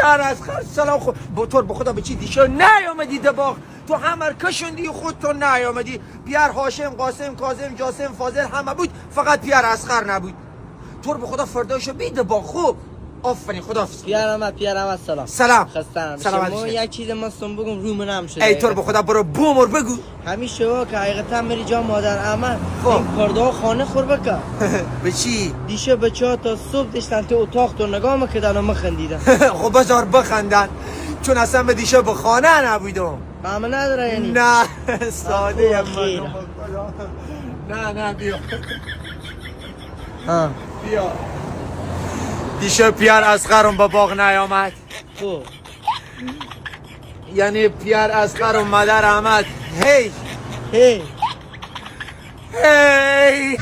پیار از خر سلام خود بطور به خدا بچی دیشو نیامدی دباغ تو همه کشوندی خود تو نیامدی پیار هاشم قاسم کاظم جاسم فاضل همه بود فقط پیار از خر نبود تو به خدا فرداشو بی دباغ خوب آفرین خداحافظ پیار احمد سلام خستم سلام شما یک چیز مستم بگم رومون هم شده ای تو به خدا برو بومر بگو همیشه وا که حقیقتا مری جا مادر احمد این پرده خانه خور بکن به چی؟ دیشه بچه تا صبح داشتن تو اتاق تو نگاه میکردن و مخندیدن خب بذار بخندن چون اصلا به دیشه به خانه نبودم فهمه نداره یعنی نه ساده خیره. نه بیا ها بیا دیشه پیار از خرم به باغ نیامد خوب یعنی پیار از خرم مادر احمد هی هی هی